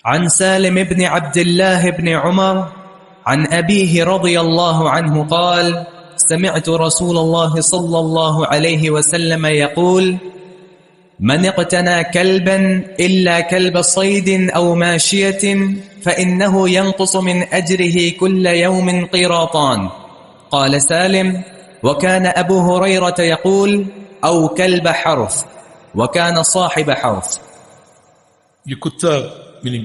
عن سالم بن عبد الله بن عمر عن أبيه رضي الله عنه قال سمعت رسول الله صلى الله عليه وسلم يقول من اقتنى كلبا إلا كلب صيد أو ماشية فإنه ينقص من أجره كل يوم قيراطان. قال سالم وكان أبو هريرة يقول أو كلب حرث وكان صاحب حرث. یہ کتا یعنی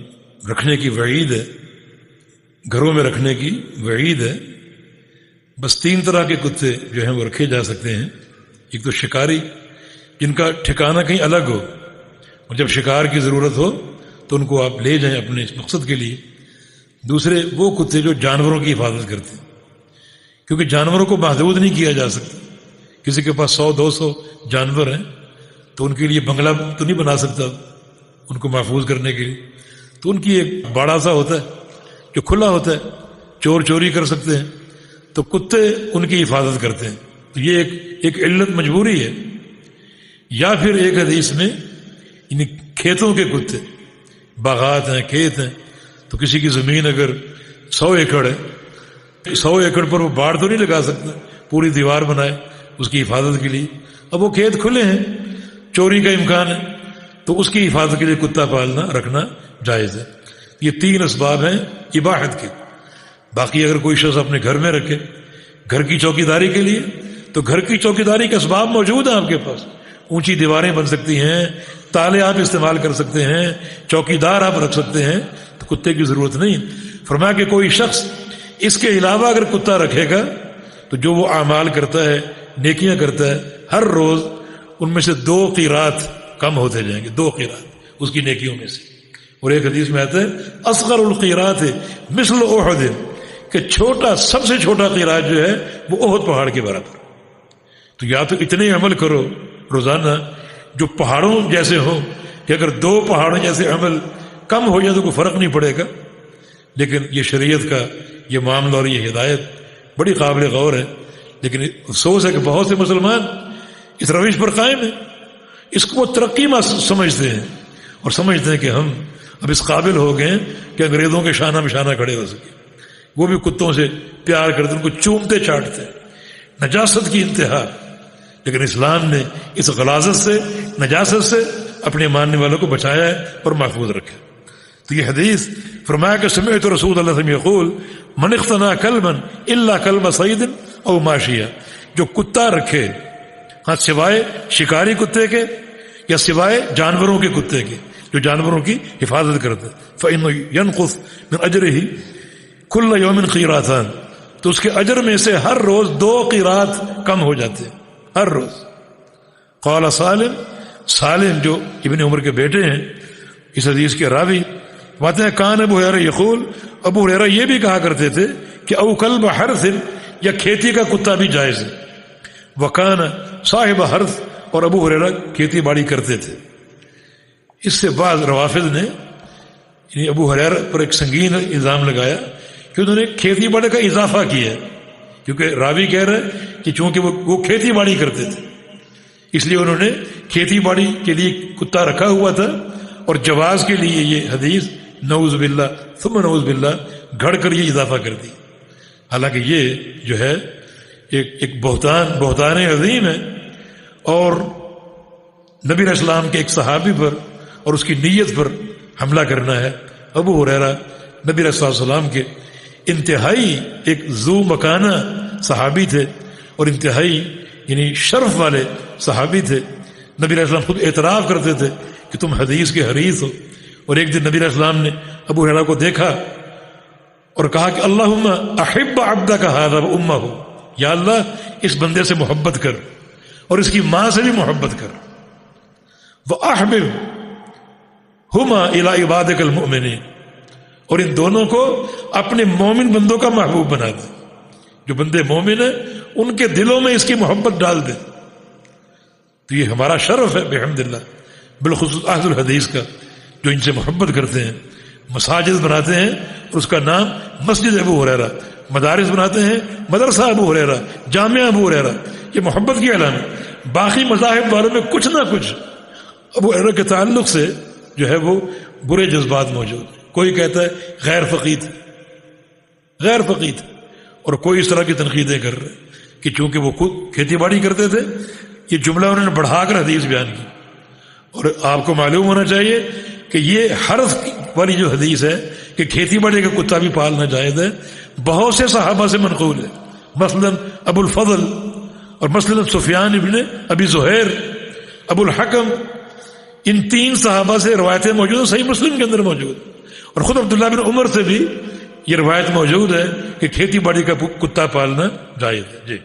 رکھنے کی وعید ہے، گھروں میں رکھنے کی وعید ہے. بس 3 طرح کے کتے جو ہیں وہ رکھے جا سکتے ہیں. ایک تو شکاری جن کا ٹھکانہ کہیں الگ ہو، اور جب شکار کی ضرورت ہو تو ان کو آپ لے جائیں اپنے اس مقصد کے لیے. دوسرے وہ کتے جو جانوروں کی حفاظت کرتے ہیں، کیونکہ جانوروں کو محدود نہیں کیا جا سکتا. کسی کے پاس 100-200 جانور ہیں تو ان کے لیے بنگلہ تو نہیں بنا سکتا ان کو محفوظ کرنے کے لیے. تو ان کی ایک باڑا سا ہوتا ہے جو کھلا ہوتا ہے، چور چوری کر سکتے ہیں، تو کتے ان کی حفاظت کرتے ہیں. تو یہ ایک علت مجبوری ہے. یا پھر ایک حدیث میں یعنی کھیتوں کے کتے، باغات ہیں، کھیت ہیں، تو کسی کی زمین اگر 100 ایکڑ ہے، 100 ایکڑ پر وہ باڑ تو نہیں لگا سکتا، پوری دیوار بنائے اس کی حفاظت کے لیے. اب وہ کھیت کھلے ہیں، چوری کا امکان ہے، تو اس کی حفاظت کے لیے کتا پالنا رکھنا جائز ہے. یہ 3 اسباب ہیں اباحت کے. باقی اگر کوئی شخص اپنے گھر میں رکھے گھر کی چوکیداری کے لیے، تو گھر کی چوکیداری کے اسباب موجود ہیں آپ کے پاس. اونچی دیواریں بن سکتی ہیں، تالے آپ استعمال کر سکتے ہیں، چوکیدار آپ رکھ سکتے ہیں، تو کتے کی ضرورت نہیں. فرمایا کہ کوئی شخص اس کے علاوہ اگر کتا رکھے گا تو جو وہ اعمال کرتا ہے، نیکیاں کرتا ہے، ہر روز ان میں سے 2 قیرات کم ہوتے جائیں گے. 2 قیرات اس کی نیکیوں میں سے. اور ایک حدیث میں آتا ہے اصغر القیرات مثل احد، کہ چھوٹا، سب سے چھوٹا قیرات جو ہے وہ احد پہاڑ کے برابر. تو یا تو اتنے عمل کرو روزانہ جو پہاڑوں جیسے ہوں، کہ اگر 2 پہاڑوں جیسے عمل کم ہو جائے تو کوئی فرق نہیں پڑے گا. لیکن یہ شریعت کا یہ معاملہ اور یہ ہدایت بڑی قابل غور ہے. لیکن افسوس ہے کہ بہت سے مسلمان اس روش پر قائم ہیں. اس کو وہ ترقی سمجھتے ہیں، اور سمجھتے ہیں کہ ہم اب اس قابل ہو گئے ہیں کہ انگریزوں کے شانہ بشانہ کھڑے ہو سکے. وہ بھی کتوں سے پیار کرتے، ان کو چومتے چاٹتے، نجاست کی انتہا. لیکن اسلام نے اس غلاظت سے، نجاست سے اپنے ماننے والوں کو بچایا ہے اور محفوظ رکھا. تو یہ حدیث فرمایا کہ سمعت رسول اللہ صلی اللہ علیہ وسلم یقول من اقتنى كلبا الا كلب صید او ماشیہ، جو کتا رکھے، ہاں سوائے شکاری کتے کے یا سوائے جانوروں کے کتے کے جو جانوروں کی حفاظت کرتے، فإنه ينقص من اجره كل يوم قيراطان، تو اس کے اجر میں سے ہر روز 2 قیرات کم ہو جاتے ہیں، ہر روز. قال سالم جو ابن عمر کے بیٹے ہیں، اس حدیث کے راوی باتیں کان ابو ہریرہ یقول، ابو ہریرہ یہ بھی کہا کرتے تھے کہ او کلب حرث، یا کھیتی کا کتا بھی جائز ہے. وکان صاحب حرث، اور ابو ہریرہ کھیتی باڑی کرتے تھے. اس سے بعض روافض نے یعنی ابو ہریرہ پر ایک سنگین الزام لگایا کہ انہوں نے کھیتی باڑی کا اضافہ کیا، کیونکہ راوی کہہ رہے کہ چونکہ وہ کھیتی باڑی کرتے تھے، اس لیے انہوں نے کھیتی باڑی کے لیے کتا رکھا ہوا تھا، اور جواز کے لیے یہ حدیث نعوذ باللہ ثم نعوذ باللہ گھڑ کر یہ اضافہ کر دی. حالانکہ یہ جو ہے ایک بہتان عظیم ہے، اور نبی علیہ السلام کے ایک صحابی پر اور اس کی نیت پر حملہ کرنا ہے. ابو ہریرہ نبی علیہ السلام کے انتہائی ایک ذو مکانہ صحابی تھے، اور انتہائی یعنی شرف والے صحابی تھے. نبی علیہ السلام خود اعتراف کرتے تھے کہ تم حدیث کے حریث ہو. اور ایک دن نبی علیہ السلام نے ابو ہریرہ کو دیکھا اور کہا کہ اللہم احب عبدک ھذا و امہ، یا اللہ اس بندے سے محبت کر اور اس کی ماں سے بھی محبت کر. وَأَحْبِبْ هُمَا إِلَىٰ عِبَادِكَ الْمُؤْمِنِينَ، اور ان دونوں کو اپنے مومن بندوں کا محبوب بنا دے. جو بندے مومن ہیں ان کے دلوں میں اس کی محبت ڈال دے. تو یہ ہمارا شرف ہے بحمدللہ، بالخصوص اہل الحدیث کا، جو ان سے محبت کرتے ہیں. مساجد بناتے ہیں اور اس کا نام مسجد ابو ہریرہ، مدارس بناتے ہیں مدرسہ ابو ہریرہ، جامعہ ابو ہریرہ. یہ محبت کی علامت. باقی مذاہب والوں میں کچھ نہ کچھ ابو ہریرہ کے تعلق سے جو ہے وہ برے جذبات موجود ہیں. کوئی کہتا ہے غیر فقید، غیر فقید، اور کوئی اس طرح کی تنقیدیں کر رہے کہ چونکہ وہ خود کھیتی باڑی کرتے تھے، یہ جملہ انہوں نے بڑھا کر حدیث بیان کی. اور آپ کو معلوم ہونا چاہیے کہ یہ حرف والی جو حدیث ہے کہ کھیتی باڑی کا کتا بھی پالنا جائز ہے، بہت سے صحابہ سے منقول ہے. مثلا ابو الفضل، اور مثلا سفیان ابن ابی زہیر، ابو الحکم، ان 3 صحابہ سے روایتیں موجود ہیں، صحیح مسلم کے اندر موجود. اور خود عبداللہ بن عمر سے بھی یہ روایت موجود ہے کہ کھیتی باڑی کا کتا پالنا جائز ہے. جی